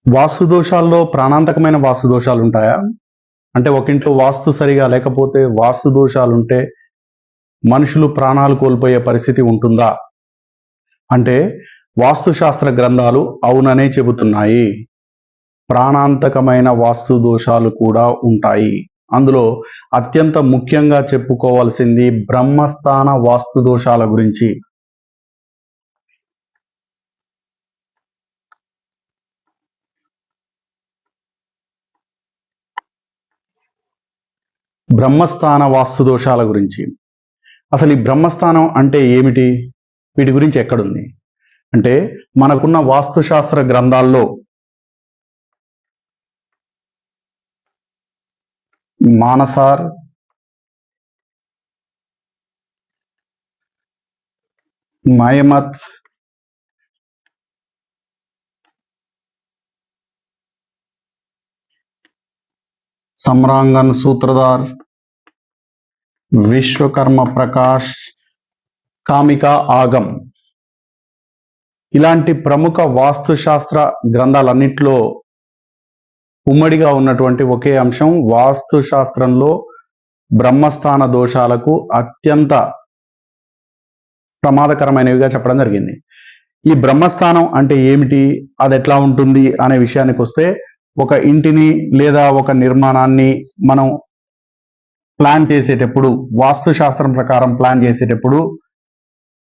వాస్తు దోషాల్లో ప్రాణాంతకమైన వాస్తు దోషాలు ఉంటాయా? అంటే ఒక ఇంట్లో వాస్తు సరిగా లేకపోతే వాస్తు దోషాలుంటే మనుషులు ప్రాణాలు కోల్పోయే పరిస్థితి ఉంటుందా? అంటే వాస్తుశాస్త్ర గ్రంథాలు అవుననే చెబుతున్నాయి. ప్రాణాంతకమైన వాస్తు దోషాలు కూడా ఉంటాయి. అందులో అత్యంత ముఖ్యంగా చెప్పుకోవాల్సింది బ్రహ్మస్థాన వాస్తు దోషాల గురించి. బ్రహ్మస్థాన వాస్తు దోషాల గురించి. అసలు ఈ బ్రహ్మస్థానం అంటే ఏమిటి? వీటి గురించి ఎక్కడుంది? అంటే మనకున్న వాస్తుశాస్త్ర గ్రంథాల్లో మానసార్, మయమత్, సమ్రాంగన్ సూత్రధార్, విశ్వకర్మ ప్రకాష్, కామికా ఆగం ఇలాంటి ప్రముఖ వాస్తుశాస్త్ర గ్రంథాలన్నింటిలో ఉమ్మడిగా ఉన్నటువంటి ఒకే అంశం వాస్తుశాస్త్రంలో బ్రహ్మస్థాన దోషాలకు అత్యంత ప్రమాదకరమైనవిగా చెప్పడం జరిగింది. ఈ బ్రహ్మస్థానం అంటే ఏమిటి, అది ఎట్లా ఉంటుంది అనే విషయానికి వస్తే, ఒక ఇంటిని లేదా ఒక నిర్మాణాన్ని మనం ప్లాన్ చేసేటప్పుడు, వాస్తుశాస్త్రం ప్రకారం ప్లాన్ చేసేటప్పుడు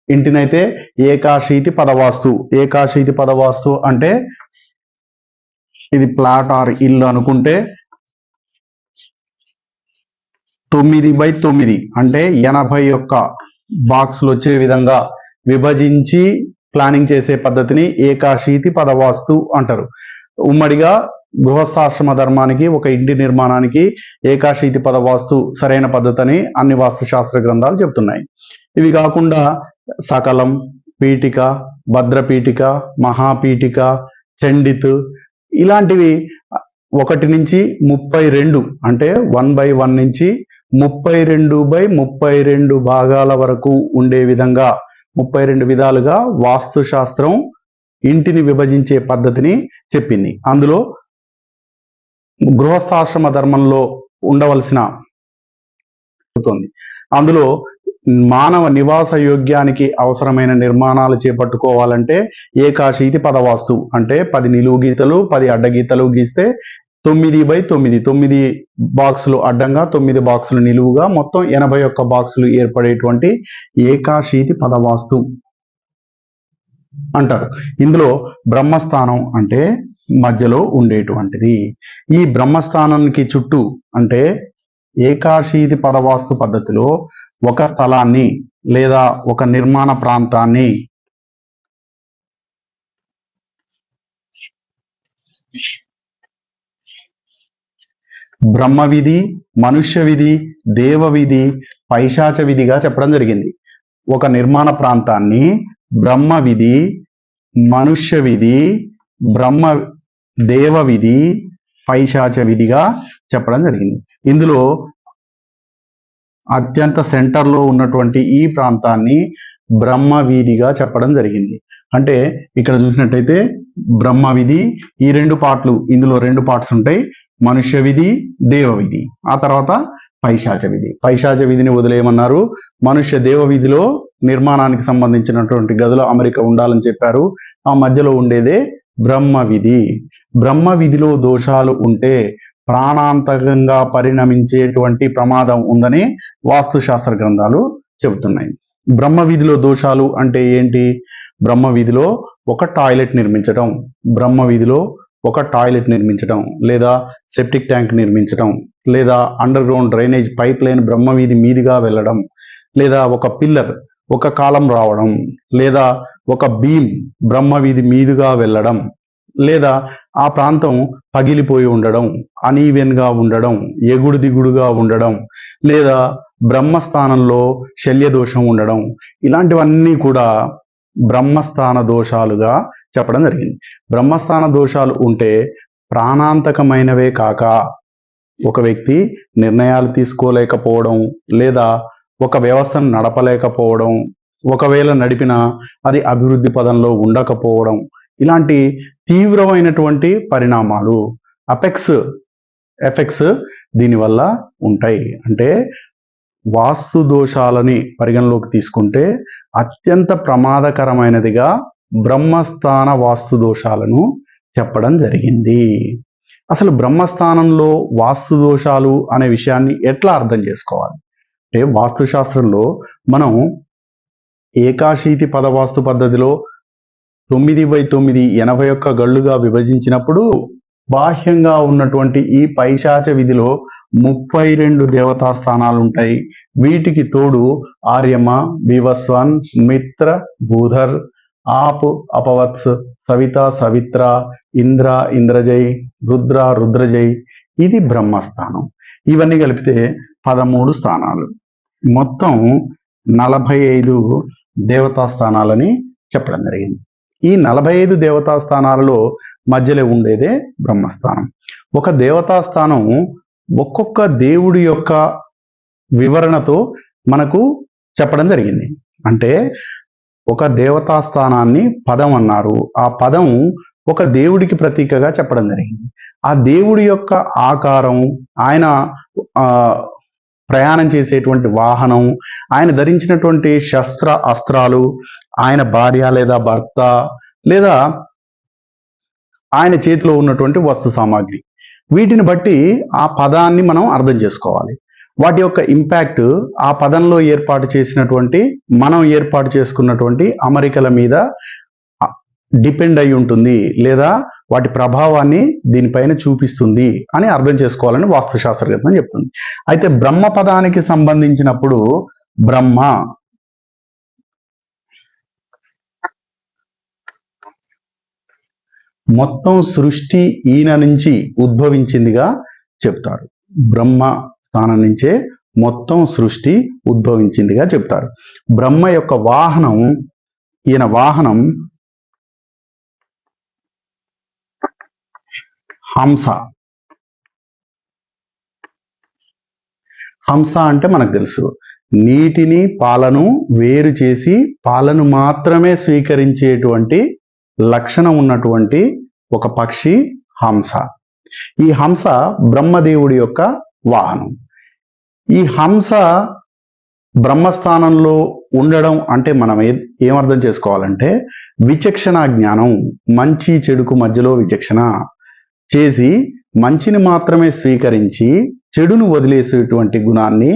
ఇంటినైతే ఏకాశీతి పదవాస్తు. ఏకాశీతి పదవాస్తు అంటే ఇది ప్లాట్ ఆర్ ఇల్లు అనుకుంటే 9x9 అంటే 81 బాక్సులు వచ్చే విధంగా విభజించి ప్లానింగ్ చేసే పద్ధతిని ఏకాశీతి పదవాస్తు అంటారు. ఉమ్మడిగా గృహస్థాశ్రమ ధర్మానికి, ఒక ఇంటి నిర్మాణానికి ఏకాశీతి పదవాస్తు సరైన పద్ధతిని అన్ని వాస్తుశాస్త్ర గ్రంథాలు చెబుతున్నాయి. ఇవి కాకుండా సకలం, పీఠిక, భద్రపీఠిక, మహాపీఠిక, చండిత్ ఇలాంటివి 1 నుంచి 32 అంటే 1/1 నుంచి 32/32 భాగాల వరకు ఉండే విధంగా 32 విధాలుగా వాస్తుశాస్త్రం ఇంటిని విభజించే పద్ధతిని చెప్పింది. అందులో గృహస్థాశ్రమ ధర్మంలో ఉండవలసిన అందులో మానవ నివాస యోగ్యానికి అవసరమైన నిర్మాణాలు చేపట్టుకోవాలంటే ఏకాశీతి పదవాస్తు అంటే 10 నిలువు గీతలు, 10 అడ్డగీతలు గీస్తే 9x9 9 బాక్సులు అడ్డంగా, 9 బాక్సులు నిలువుగా, మొత్తం 81 బాక్సులు ఏర్పడేటువంటి ఏకాశీతి పదవాస్తు అంటారు. ఇందులో బ్రహ్మస్థానం అంటే మధ్యలో ఉండేటువంటిది. ఈ బ్రహ్మస్థానానికి చుట్టూ అంటే ఏకాశీతి పదవాస్తు పద్ధతిలో ఒక స్థలాన్ని లేదా ఒక నిర్మాణ ప్రాంతాన్ని బ్రహ్మ విధి, మనుష్య విధి, దేవ విధి, పైశాచ విధిగా చెప్పడం జరిగింది. ఒక నిర్మాణ ప్రాంతాన్ని బ్రహ్మ విధి, మనుష్య విధి, దేవ విధి, పైశాచ విధిగా చెప్పడం జరిగింది. ఇందులో అత్యంత సెంటర్లో ఉన్నటువంటి ఈ ప్రాంతాన్ని బ్రహ్మ వీధిగా చెప్పడం జరిగింది. అంటే ఇక్కడ చూసినట్టయితే బ్రహ్మ విధి, ఈ 2 పార్ట్లు, ఇందులో 2 పార్ట్స్ ఉంటాయి, మనుష్య విధి, దేవ విధి, ఆ తర్వాత పైశాచ విధి. పైశాచ విధిని వదిలేయమన్నారు. మనుష్య దేవ విధిలో నిర్మాణానికి సంబంధించినటువంటి గదుల అమరిక ఉండాలని చెప్పారు. ఆ మధ్యలో ఉండేదే బ్రహ్మ విధి. బ్రహ్మ విధిలో దోషాలు ఉంటే ప్రాణాంతకంగా పరిణమించేటువంటి ప్రమాదం ఉందని వాస్తుశాస్త్ర గ్రంథాలు చెబుతున్నాయి. బ్రహ్మ విధిలో దోషాలు అంటే ఏంటి? బ్రహ్మ విధిలో ఒక టాయిలెట్ నిర్మించడం, బ్రహ్మ విధిలో ఒక టాయిలెట్ నిర్మించడం, లేదా సెప్టిక్ ట్యాంక్ నిర్మించడం, లేదా underground drainage pipeline Brahma వీధి మీదుగా వెళ్ళడం, లేదా ఒక పిల్లర్, ఒక కాలం రావడం, లేదా ఒక బీమ్ బ్రహ్మ వీధి మీదుగా వెళ్ళడం, లేదా ఆ ప్రాంతం పగిలిపోయి ఉండడం, అనీవెన్గా ఉండడం, ఎగుడు దిగుడుగా ఉండడం, లేదా బ్రహ్మస్థానంలో శల్యదోషం ఉండడం, ఇలాంటివన్నీ కూడా బ్రహ్మస్థాన దోషాలుగా చెప్పడం జరిగింది. బ్రహ్మస్థాన దోషాలు ఉంటే ప్రాణాంతకమైనవే కాక ఒక వ్యక్తి నిర్ణయాలు తీసుకోలేకపోవడం, లేదా ఒక వ్యవస్థను నడపలేకపోవడం, ఒకవేళ నడిపినా అది అభివృద్ధి పదంలో ఉండకపోవడం, ఇలాంటి తీవ్రమైనటువంటి పరిణామాలు ఎఫెక్ట్స్ దీనివల్ల ఉంటాయి. అంటే వాస్తు దోషాలని పరిగణలోకి తీసుకుంటే అత్యంత ప్రమాదకరమైనదిగా బ్రహ్మస్థాన వాస్తు దోషాలను చెప్పడం జరిగింది. అసలు బ్రహ్మస్థానంలో వాస్తు దోషాలు అనే విషయాన్ని ఎట్లా అర్థం చేసుకోవాలి అంటే వాస్తుశాస్త్రంలో మనం ఏకాశీతి పదవాస్తు పద్ధతిలో 9/9 81 గళ్ళుగా విభజించినప్పుడు బాహ్యంగా ఉన్నటువంటి ఈ పైశాచ విధిలో 32 దేవతా స్థానాలు ఉంటాయి. వీటికి తోడు ఆర్యమ, వివస్వాన్, మిత్ర, బూధర్, ఆప్, అపవత్స్, సవిత, సవిత్ర, ఇంద్ర, ఇంద్రజై, రుద్ర, రుద్రజై, ఇది బ్రహ్మస్థానం. ఇవన్నీ కలిపితే 13 స్థానాలు, మొత్తం 45 దేవతా స్థానాలని చెప్పడం జరిగింది. ఈ 45 దేవతా స్థానాలలో మధ్యలో ఉండేదే బ్రహ్మస్థానం. ఒక దేవతా స్థానం ఒక్కొక్క దేవుడి యొక్క వివరణతో మనకు చెప్పడం జరిగింది. అంటే ఒక దేవతా స్థానాన్ని పదం అన్నారు. ఆ పదం ఒక దేవుడికి ప్రతీకగా చెప్పడం జరిగింది. ఆ దేవుడి యొక్క ఆకారం, ఆయన ప్రయాణం చేసేటువంటి వాహనం, ఆయన ధరించినటువంటి శస్త్ర అస్త్రాలు, ఆయన భార్య లేదా భర్త, లేదా ఆయన చేతిలో ఉన్నటువంటి వస్తు సామాగ్రి, వీటిని బట్టి ఆ పదాన్ని మనం అర్థం చేసుకోవాలి. వాటి యొక్క ఇంపాక్ట్ ఆ పదంలో ఏర్పాటు చేసుకున్నటువంటి అమరికల మీద డిపెండ్ అయి ఉంటుంది, లేదా వాటి ప్రభావాన్ని దీనిపైన చూపిస్తుంది అని అర్థం చేసుకోవాలని వాస్తుశాస్త్రజ్ఞం చెప్తుంది. అయితే బ్రహ్మ పదానికి సంబంధించినప్పుడు బ్రహ్మ మొత్తం సృష్టి ఈయన నుంచి ఉద్భవించిందిగా చెప్తారు. బ్రహ్మ స్థానం నుంచే మొత్తం సృష్టి ఉద్భవించిందిగా చెప్తారు. బ్రహ్మ యొక్క వాహనం, ఈయన వాహనం హంస. హంస అంటే మనకు తెలుసు, నీటిని పాలను వేరు చేసి పాలను మాత్రమే స్వీకరించేటువంటి లక్షణం ఉన్నటువంటి ఒక పక్షి హంస. ఈ హంస బ్రహ్మదేవుడి యొక్క వాహనం. ఈ హంస బ్రహ్మస్థానంలో ఉండడం అంటే మనం ఏమర్థం చేసుకోవాలంటే విచక్షణ జ్ఞానం, మంచి చెడుకు మధ్యలో విచక్షణ చేసి మంచిని మాత్రమే స్వీకరించి చెడును వదిలేసేటువంటి గుణాన్ని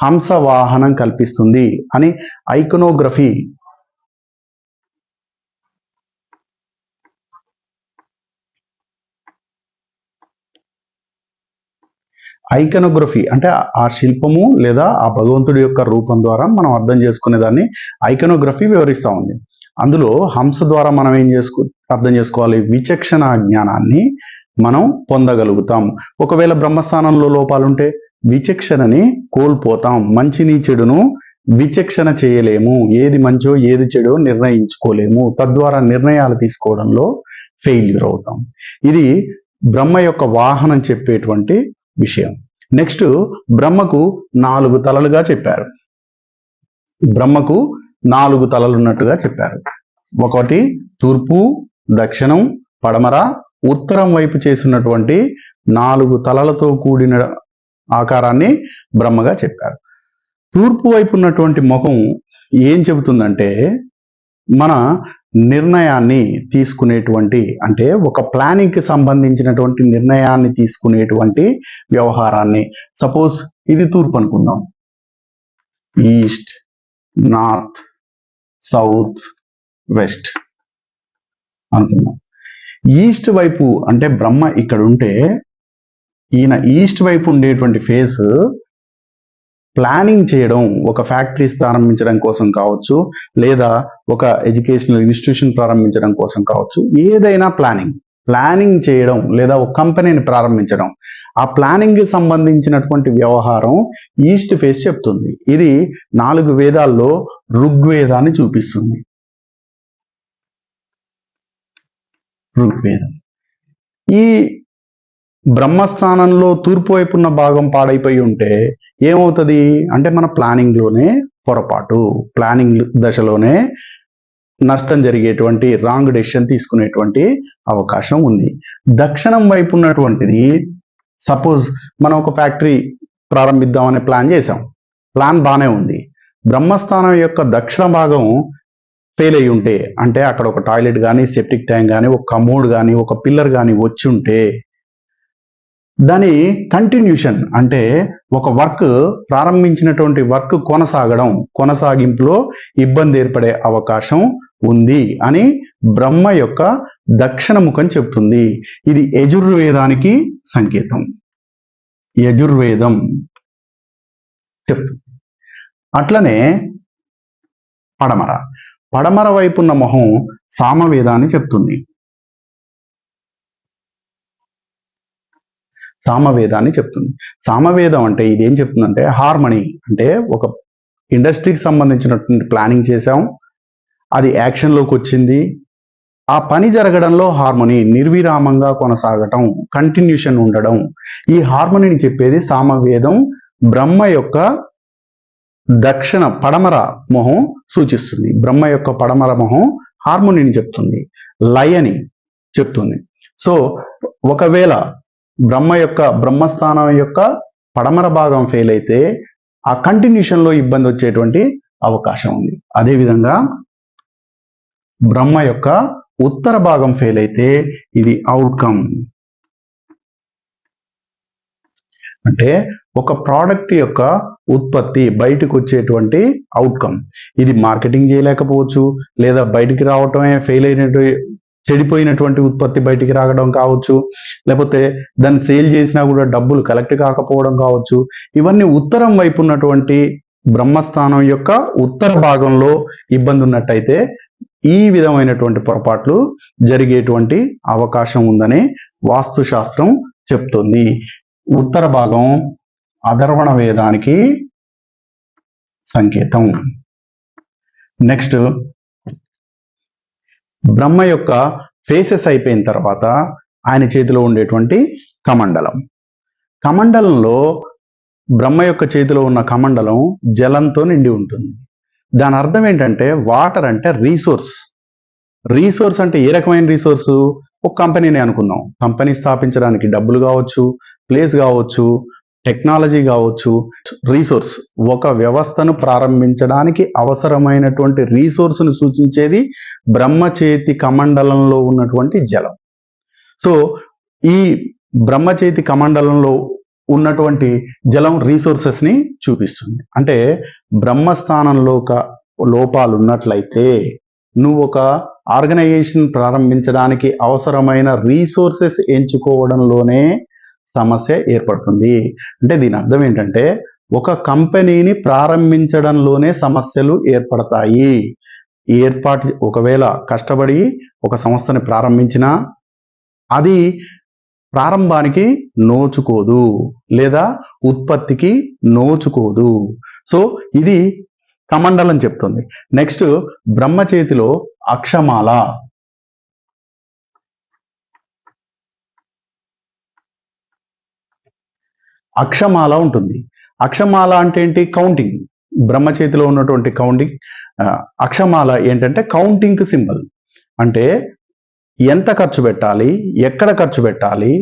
హంస వాహనం కల్పిస్తుంది అని ఐకనోగ్రఫీ అంటే ఆ శిల్పము లేదా ఆ భగవంతుడి యొక్క రూపం ద్వారా మనం అర్థం చేసుకునే దాన్ని ఐకనోగ్రఫీ వివరిస్తూ ఉంది. అందులో హంస ద్వారా మనం అర్థం చేసుకోవాలి, విచక్షణ జ్ఞానాన్ని మనం పొందగలుగుతాం. ఒకవేళ బ్రహ్మస్థానంలో లోపాలుంటే విచక్షణని కోల్పోతాం, మంచిని చెడును విచక్షణ చేయలేము, ఏది మంచో ఏది చెడో నిర్ణయించుకోలేము, తద్వారా నిర్ణయాలు తీసుకోవడంలో ఫెయిల్యూర్ అవుతాం. ఇది బ్రహ్మ యొక్క వాహనం చెప్పేటువంటి విషయం. నెక్స్ట్, బ్రహ్మకు 4 తలలుగా చెప్పారు. బ్రహ్మకు 4 తలలు ఉన్నట్టుగా చెప్పారు. ఒకటి తూర్పు, దక్షిణం, పడమర, ఉత్తరం వైపు చేసినటువంటి 4 తలలతో కూడిన ఆకారాన్ని బ్రహ్మగా చెప్పారు. తూర్పు వైపు ఉన్నటువంటి ముఖం ఏం చెబుతుందంటే మన నిర్ణయాన్ని తీసుకునేటువంటి, అంటే ఒక ప్లానింగ్కి సంబంధించినటువంటి నిర్ణయాన్ని తీసుకునేటువంటి వ్యవహారాన్ని. సపోజ్ ఇది తూర్పు అనుకుందాం, ఈస్ట్, నార్త్, సౌత్, వెస్ట్ అనుకుందాం. ఈస్ట్ వైపు అంటే బ్రహ్మ ఇక్కడ ఉంటే ఈయన ఈస్ట్ వైపు ఉండేటువంటి ఫేస్ ప్లానింగ్ చేయడం, ఒక ఫ్యాక్టరీస్ ప్రారంభించడం కోసం కావచ్చు, లేదా ఒక ఎడ్యుకేషనల్ ఇన్స్టిట్యూషన్ ప్రారంభించడం కోసం కావచ్చు, ఏదైనా ప్లానింగ్ చేయడం, లేదా ఒక కంపెనీని ప్రారంభించడం, ఆ ప్లానింగ్కి సంబంధించినటువంటి వ్యవహారం ఈస్ట్ ఫేస్ చెప్తుంది. ఇది 4 వేదాల్లో ఋగ్వేదాన్ని చూపిస్తుంది. ఋగ్వేదం ఈ బ్రహ్మస్థానంలో తూర్పు వైపు ఉన్న భాగం పాడైపోయి ఉంటే ఏమవుతుంది అంటే మన ప్లానింగ్లోనే పొరపాటు, ప్లానింగ్ దశలోనే నష్టం జరిగేటువంటి రాంగ్ డెసిషన్ తీసుకునేటువంటి అవకాశం ఉంది. దక్షిణం వైపు ఉన్నటువంటిది, సపోజ్ మనం ఒక ఫ్యాక్టరీ ప్రారంభిద్దామనే ప్లాన్ చేసాం, ప్లాన్ బాగానే ఉంది. బ్రహ్మస్థానం యొక్క దక్షిణ భాగం ఫెయిల్ అయి ఉంటే, అంటే అక్కడ ఒక టాయిలెట్ కానీ, సెప్టిక్ ట్యాంక్ కానీ, ఒక కమోడ్ కానీ, ఒక పిల్లర్ కానీ వచ్చి ఉంటే, దాని కంటిన్యూషన్ అంటే ఒక వర్క్ ప్రారంభించినటువంటి వర్క్ కొనసాగింపులో ఇబ్బంది ఏర్పడే అవకాశం ఉంది అని బ్రహ్మ యొక్క దక్షిణ ముఖం చెప్తుంది. ఇది యజుర్వేదానికి సంకేతం. యజుర్వేదం చెప్తుంది. అట్లనే పడమర వైపున్న మొహం సామవేదాన్ని చెప్తుంది. సామవేదం అంటే ఇదేం చెప్తుందంటే హార్మనీ, అంటే ఒక ఇండస్ట్రీకి సంబంధించినటువంటి ప్లానింగ్ చేసాం, అది యాక్షన్లోకి వచ్చింది, ఆ పని జరగడంలో హార్మనీ, నిర్విరామంగా కొనసాగటం, కంటిన్యూషన్ ఉండడం, ఈ హార్మనీని చెప్పేది సామవేదం. బ్రహ్మ యొక్క పడమర మొహం సూచిస్తుంది. బ్రహ్మ యొక్క పడమర మొహం హార్మోనీని చెప్తుంది, లయని చెప్తుంది. సో ఒకవేళ బ్రహ్మస్థానం యొక్క పడమర భాగం ఫెయిల్ అయితే ఆ కంటిన్యూషన్ లో ఇబ్బంది వచ్చేటువంటి అవకాశం ఉంది. అదేవిధంగా బ్రహ్మ యొక్క ఉత్తర భాగం ఫెయిల్ అయితే ఇది అవుట్కమ్, అంటే ఒక ప్రోడక్ట్ యొక్క ఉత్పత్తి బయటకు వచ్చేటువంటి అవుట్కమ్. ఇది మార్కెటింగ్ చేయలేకపోవచ్చు, లేదా బయటికి రావటమే ఫెయిల్ అయినట్టు చెడిపోయినటువంటి ఉత్పత్తి బయటికి రావడం కావచ్చు, లేకపోతే దాన్ని సేల్ చేసినా కూడా డబ్బులు కలెక్ట్ కాకపోవడం కావచ్చు. ఇవన్నీ ఉత్తరం వైపు ఉన్నటువంటి బ్రహ్మస్థానం యొక్క ఉత్తర భాగంలో ఇబ్బంది ఉన్నట్టయితే ఈ విధమైనటువంటి పొరపాట్లు జరిగేటువంటి అవకాశం ఉందని వాస్తుశాస్త్రం చెప్తుంది. ఉత్తర భాగం అధర్వణ వేదానికి సంకేతం. నెక్స్ట్, బ్రహ్మ యొక్క ఫేసెస్ అయిపోయిన తర్వాత ఆయన చేతిలో ఉండేటువంటి కమండలంలో బ్రహ్మ యొక్క చేతిలో ఉన్న కమండలం జలంతో నిండి ఉంటుంది. దాని అర్థం ఏంటంటే వాటర్ అంటే రీసోర్స్ అంటే ఏ రకమైన రీసోర్సు? ఒక కంపెనీని అనుకుందాం, కంపెనీ స్థాపించడానికి డబ్బులు కావచ్చు, ప్లేస్ కావచ్చు, టెక్నాలజీ కావచ్చు. రీసోర్స్, ఒక వ్యవస్థను ప్రారంభించడానికి అవసరమైనటువంటి రీసోర్స్ను సూచించేది బ్రహ్మచేతి కమండలంలో ఉన్నటువంటి జలం. సో ఈ బ్రహ్మచేతి కమండలంలో ఉన్నటువంటి జలం రీసోర్సెస్ ని చూపిస్తుంది. అంటే బ్రహ్మస్థానంలో లోపాలు ఉన్నట్లయితే నువ్వు ఒక ఆర్గనైజేషన్ ప్రారంభించడానికి అవసరమైన రీసోర్సెస్ ఎంచుకోవడంలోనే సమస్య ఏర్పడుతుంది. అంటే దీని అర్థం ఏంటంటే ఒక కంపెనీని ప్రారంభించడంలోనే సమస్యలు ఏర్పడతాయి. ఒకవేళ కష్టపడి ఒక సంస్థని ప్రారంభించినా అది ప్రారంభానికి నోచుకోదు, లేదా ఉత్పత్తికి నోచుకోదు. సో ఇది కమండలం చెప్తుంది. నెక్స్ట్, బ్రహ్మచేతిలో అక్షమాల ఉంటుంది. అక్షమాల అంటే ఏంటి? కౌంటింగ్. బ్రహ్మచేతిలో ఉన్నటువంటి కౌంటింగ్. అక్షమాల ఏంటంటే కౌంటింగ్ సింబల్. అంటే ఎంత ఖర్చు పెట్టాలి, ఎక్కడ ఖర్చు పెట్టాలి,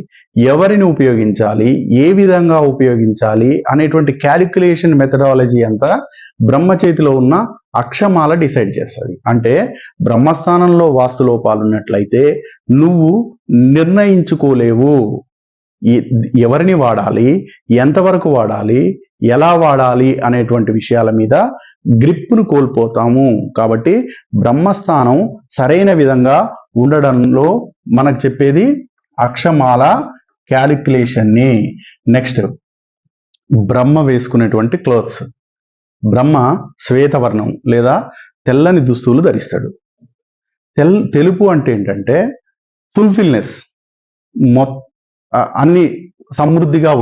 ఎవరిని ఉపయోగించాలి, ఏ విధంగా ఉపయోగించాలి అనేటువంటి క్యాలిక్యులేషన్ మెథడాలజీ అంతా బ్రహ్మచేతిలో ఉన్న అక్షమాల డిసైడ్ చేస్తుంది. అంటే బ్రహ్మస్థానంలో వాస్తు లోపాలు ఉన్నట్లయితే నువ్వు నిర్ణయించుకోలేవు ఎవరిని వాడాలి, ఎంతవరకు వాడాలి, ఎలా వాడాలి అనేటువంటి విషయాల మీద గ్రిప్ను కోల్పోతాము. కాబట్టి బ్రహ్మస్థానం సరైన విధంగా ఉండడంలో మనకు చెప్పేది అక్షమాల క్యాలిక్యులేషన్ని. నెక్స్ట్, బ్రహ్మ వేసుకునేటువంటి క్లోత్స్. బ్రహ్మ శ్వేతవర్ణం లేదా తెల్లని దుస్తులు ధరిస్తాడు. తెలుపు అంటే ఏంటంటే ఫుల్ఫిల్నెస్, అన్ని సమృద్ధిగా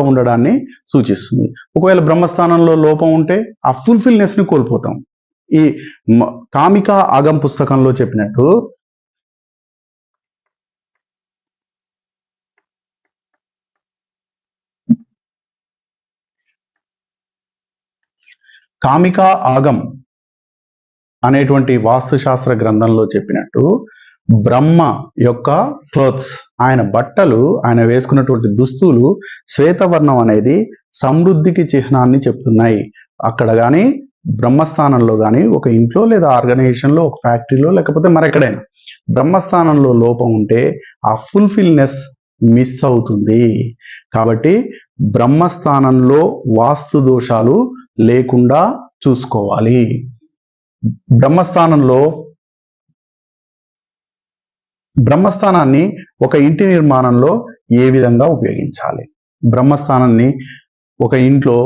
ఉండడాన్ని సూచిస్తుంది. ఒకవేళ బ్రహ్మస్థానంలో లోపం ఉంటే ఆ ఫుల్ఫిల్నెస్ ని కోల్పోతాం. ఈ కామిక ఆగం పుస్తకంలో చెప్పినట్టు కామిక ఆగం అనేటువంటి వాస్తుశాస్త్ర గ్రంథంలో చెప్పినట్టు బ్రహ్మ యొక్క క్లోత్స్, ఆయన బట్టలు, ఆయన వేసుకున్నటువంటి దుస్తులు శ్వేతవర్ణం అనేది సమృద్ధికి చిహ్నాన్ని చెప్తున్నాయి. అక్కడ కానీ బ్రహ్మస్థానంలో కానీ ఒక ఇంట్లో లేదా ఆర్గనైజేషన్లో, ఒక ఫ్యాక్టరీలో, లేకపోతే మరెక్కడైనా బ్రహ్మస్థానంలో లోపం ఉంటే ఆ ఫుల్ఫిల్నెస్ మిస్ అవుతుంది. కాబట్టి బ్రహ్మస్థానంలో వాస్తు దోషాలు లేకుండా చూసుకోవాలి. బ్రహ్మస్థానాన్ని ఒక ఇంటి నిర్మాణంలో ఏ విధంగా ఉపయోగించాలి? బ్రహ్మస్థానాన్ని ఒక ఇంట్లో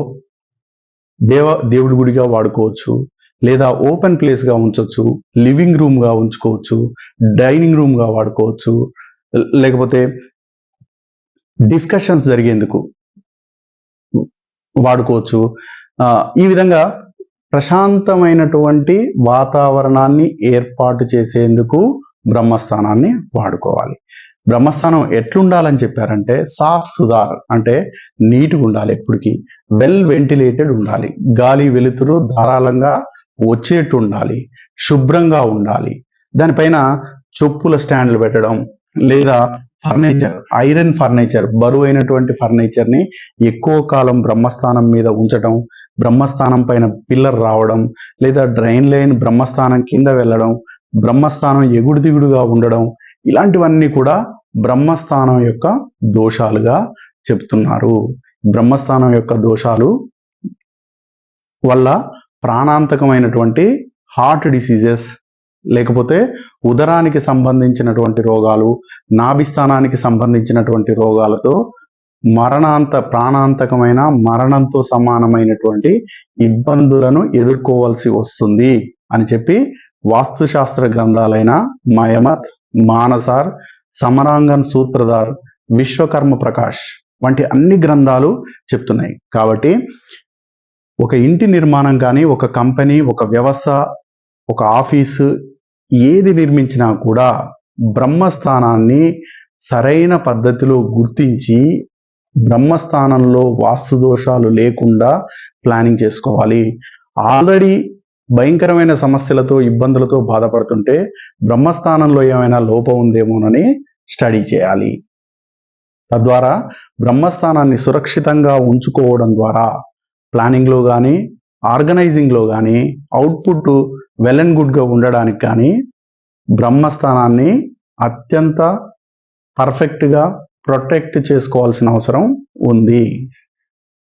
దేవుడి గుడిగా వాడుకోవచ్చు, లేదా ఓపెన్ ప్లేస్గా ఉంచవచ్చు, లివింగ్ రూమ్గా ఉంచుకోవచ్చు, డైనింగ్ రూమ్గా వాడుకోవచ్చు, లేకపోతే డిస్కషన్స్ జరిగేందుకు వాడుకోవచ్చు. ఈ విధంగా ప్రశాంతమైనటువంటి వాతావరణాన్ని ఏర్పాటు చేసేందుకు బ్రహ్మస్థానాన్ని వాడుకోవాలి. బ్రహ్మస్థానం ఎట్లుండాలని చెప్పారంటే సాఫ్ సుధార్, అంటే నీట్గా ఉండాలి, ఎప్పటికీ వెల్ వెంటిలేటెడ్ ఉండాలి, గాలి వెలుతురు ధారాళంగా వచ్చేట్టు ఉండాలి, శుభ్రంగా ఉండాలి. దానిపైన చెప్పుల స్టాండ్లు పెట్టడం, లేదా ఫర్నిచర్, ఐరన్ ఫర్నిచర్, బరువైనటువంటి ఫర్నిచర్ని ఎక్కువ కాలం బ్రహ్మస్థానం మీద ఉంచడం, బ్రహ్మస్థానం పైన పిల్లర్ రావడం, లేదా డ్రైన్ లైన్ బ్రహ్మస్థానం కింద వెళ్ళడం, బ్రహ్మస్థానం ఎగుడు దిగుడుగా ఉండడం, ఇలాంటివన్నీ కూడా బ్రహ్మస్థానం యొక్క దోషాలుగా చెప్తున్నారు. బ్రహ్మస్థానం యొక్క దోషాలు వల్ల ప్రాణాంతకమైనటువంటి హార్ట్ డిసీజెస్, లేకపోతే ఉదరానికి సంబంధించినటువంటి రోగాలు, నాభిస్థానానికి సంబంధించినటువంటి రోగాలతో ప్రాణాంతకమైన మరణంతో సమానమైనటువంటి ఇబ్బందులను ఎదుర్కోవాల్సి వస్తుంది అని చెప్పి వాస్తుశాస్త్ర గ్రంథాలైన మయమత్, మానసార్, సమరాంగన్ సూత్రధార్, విశ్వకర్మ ప్రకాష్ వంటి అన్ని గ్రంథాలు చెప్తున్నాయి. కాబట్టి ఒక ఇంటి నిర్మాణం కానీ, ఒక కంపెనీ, ఒక వ్యవస్థ, ఒక ఆఫీసు ఏది నిర్మించినా కూడా బ్రహ్మస్థానాన్ని సరైన పద్ధతిలో గుర్తించి బ్రహ్మస్థానంలో వాస్తు దోషాలు లేకుండా ప్లానింగ్ చేసుకోవాలి. ఆల్రెడీ భయంకరమైన సమస్యలతో, ఇబ్బందులతో బాధపడుతుంటే బ్రహ్మస్థానంలో ఏమైనా లోపం ఉందేమోనని స్టడీ చేయాలి. తద్వారా బ్రహ్మస్థానాన్ని సురక్షితంగా ఉంచుకోవడం ద్వారా ప్లానింగ్లో కానీ, ఆర్గనైజింగ్లో కానీ, అవుట్పుట్ వెల్ అండ్ గుడ్గా ఉండడానికి కానీ బ్రహ్మస్థానాన్ని అత్యంత పర్ఫెక్ట్గా ప్రొటెక్ట్ చేసుకోవాల్సిన అవసరం ఉంది.